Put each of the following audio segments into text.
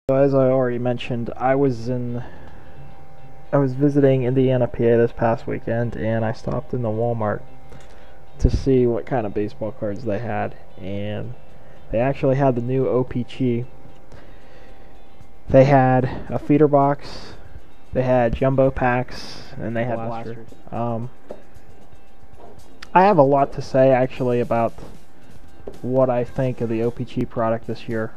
So as I already mentioned, I was visiting Indiana, PA this past weekend, and I stopped in the Walmart to see what kind of baseball cards they had, and they actually had the new O-Pee-Chee. They had a feeder box, they had jumbo packs, and they had blasters. I have a lot to say actually about what I think of the O-Pee-Chee product this year,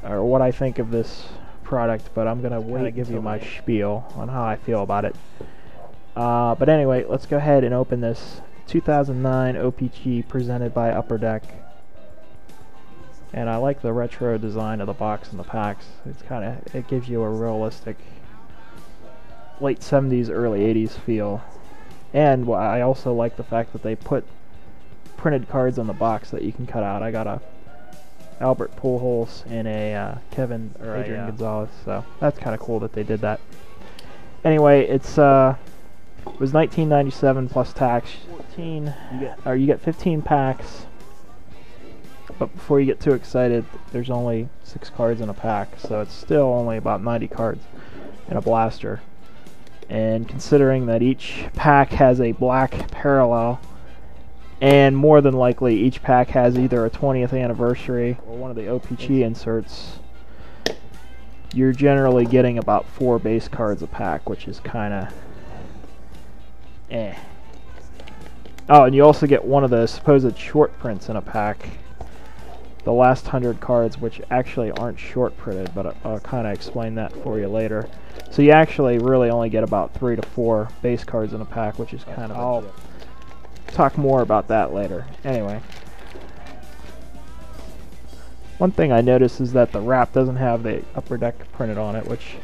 or what I think of this product, but I'm gonna wait to give you my spiel on how I feel about it. But anyway, let's go ahead and open this 2009 O-Pee-Chee presented by Upper Deck. And I like the retro design of the box and the packs. It gives you a realistic late 70s, early 80s feel. And I also like the fact that they put printed cards on the box that you can cut out. I got a Albert Pujols and a Adrian Gonzalez, so that's kind of cool that they did that. Anyway, it was $19.97 plus tax. You get 15 packs, but before you get too excited, there's only 6 cards in a pack, so it's still only about 90 cards in a blaster. And considering that each pack has a black parallel, and more than likely each pack has either a 20th anniversary or one of the O-Pee-Chee inserts, you're generally getting about 4 base cards a pack, which is kind of eh. Oh, and you also get one of the supposed short prints in a pack. The last 100 cards, which actually aren't short printed, but I'll kind of explain that for you later. So you actually really only get about 3 to 4 base cards in a pack, which is kind of... I'll talk more about that later. Anyway, one thing I noticed is that the wrap doesn't have the Upper Deck printed on it, which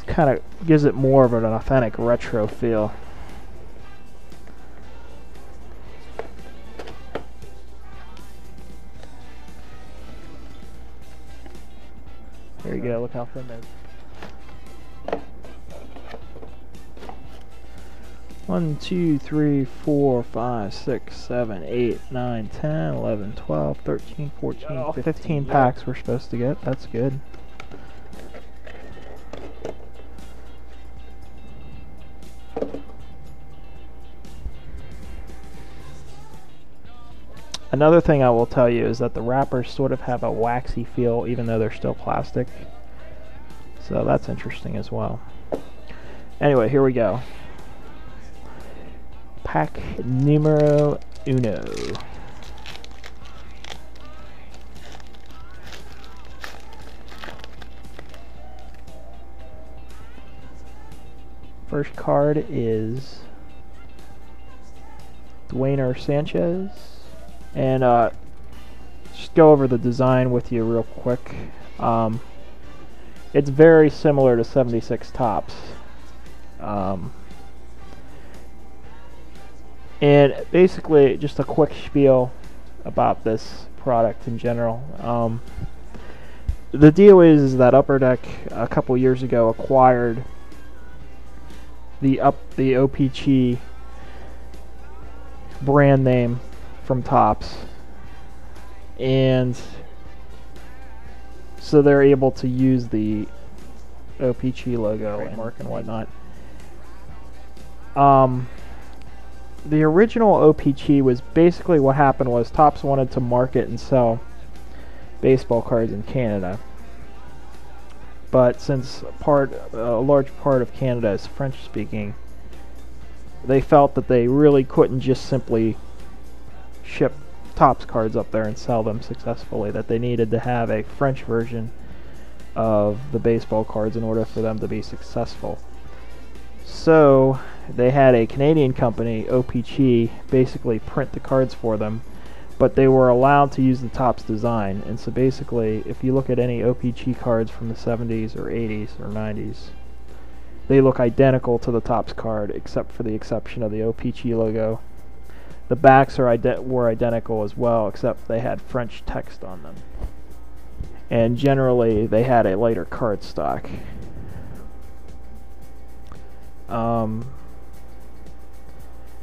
kind of gives it more of an authentic retro feel. There you go, look how thin that is. 1, 2, 3, 4, 5, 6, 7, 8, 9, 10, 11, 12, 13, 14, 15 packs we're supposed to get. That's good. Another thing I will tell you is that the wrappers sort of have a waxy feel even though they're still plastic. So that's interesting as well. Anyway, here we go. Pack numero uno. First card is Dwayne Sanchez. And just go over the design with you real quick. It's very similar to 76 Topps. And basically, just a quick spiel about this product in general. The deal is that Upper Deck a couple years ago acquired the O-Pee-Chee brand name from Topps, and so they're able to use the O-Pee-Chee logo and mark and whatnot. The original O-Pee-Chee was basically what happened was Topps wanted to market and sell baseball cards in Canada, but since a large part of Canada is French speaking, they felt that they really couldn't just simply ship Topps cards up there and sell them successfully, that they needed to have a French version of the baseball cards in order for them to be successful. So they had a Canadian company, O-Pee-Chee, basically print the cards for them, but they were allowed to use the Topps design. And so basically, if you look at any O-Pee-Chee cards from the 70s or 80s or 90s, they look identical to the Topps card except for the exception of the O-Pee-Chee logo. The backs were identical as well, except they had French text on them. And generally, they had a lighter card stock.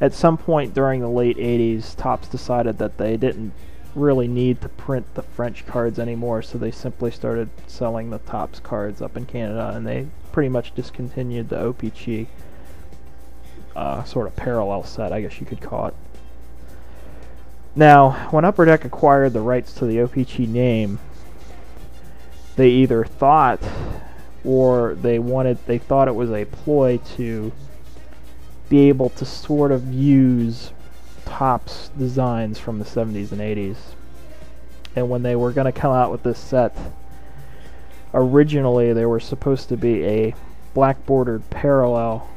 At some point during the late 80s, Topps decided that they didn't really need to print the French cards anymore, so they simply started selling the Topps cards up in Canada, and they pretty much discontinued the O-Pee-Chee sort of parallel set, I guess you could call it. Now, when Upper Deck acquired the rights to the O-Pee-Chee name, they either thought or they thought it was a ploy to be able to sort of use Topps designs from the 70s and 80s. And when they were going to come out with this set, originally there was supposed to be a black bordered parallel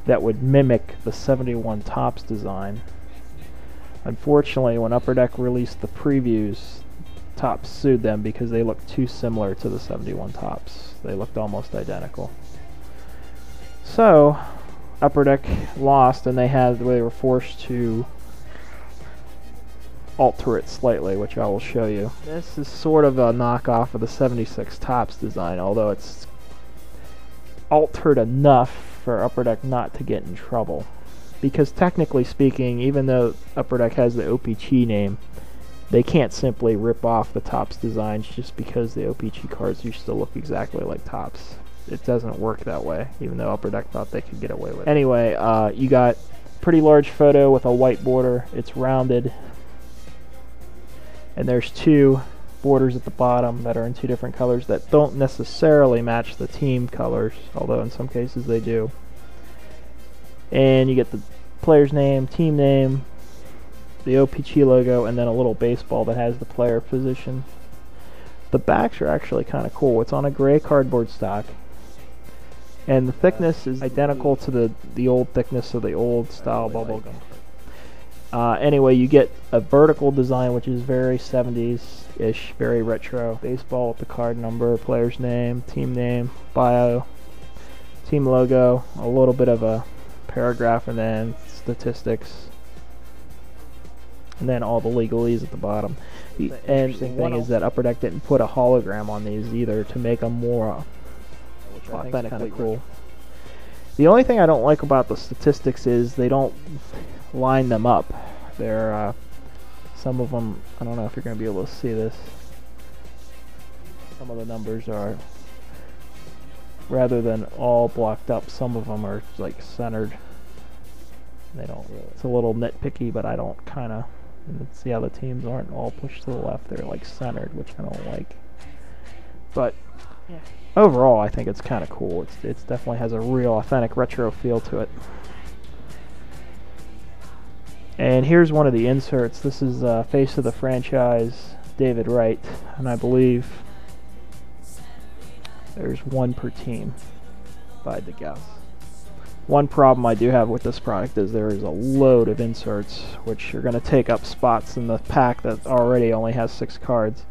that would mimic the 71 Topps design. Unfortunately, when Upper Deck released the previews, Topps sued them because they looked too similar to the 71 Topps. They looked almost identical. So Upper Deck lost, and they were forced to alter it slightly, which I will show you. This is sort of a knockoff of the 76 Topps design, although it's altered enough for Upper Deck not to get in trouble. Because technically speaking, even though Upper Deck has the O-Pee-Chee name, they can't simply rip off the Topps designs just because the O-Pee-Chee cards used to look exactly like Topps. It doesn't work that way, even though Upper Deck thought they could get away with it. Anyway, you got pretty large photo with a white border. It's rounded. And there's two borders at the bottom that are in two different colors that don't necessarily match the team colors, although in some cases they do. And you get the player's name, team name, the O-Pee-Chee logo, and then a little baseball that has the player position. The backs are actually kind of cool. It's on a gray cardboard stock, and the thickness is identical to the old thickness of the old style bubble gum. Anyway, you get a vertical design, which is very 70s-ish, very retro. Baseball with the card number, player's name, team bio, team logo, a little bit of a paragraph, and then statistics, and then all the legalese at the bottom. The interesting thing is that Upper Deck didn't put a hologram on these either to make them more authentically cool. The only thing I don't like about the statistics is they don't line them up. They're some of them, I don't know if you're going to be able to see this. Some of the numbers are, rather than all blocked up, some of them are like centered. They don't really. It's a little nitpicky, but I don't kind of see how the teams aren't all pushed to the left. They're like centered, which I don't like. But yeah, overall, I think it's kind of cool. It definitely has a real authentic retro feel to it. And here's one of the inserts. This is Face of the Franchise, David Wright, and I believe there's one per team, if I had to guess. One problem I do have with this product is there is a load of inserts, which are going to take up spots in the pack that already only has 6 cards.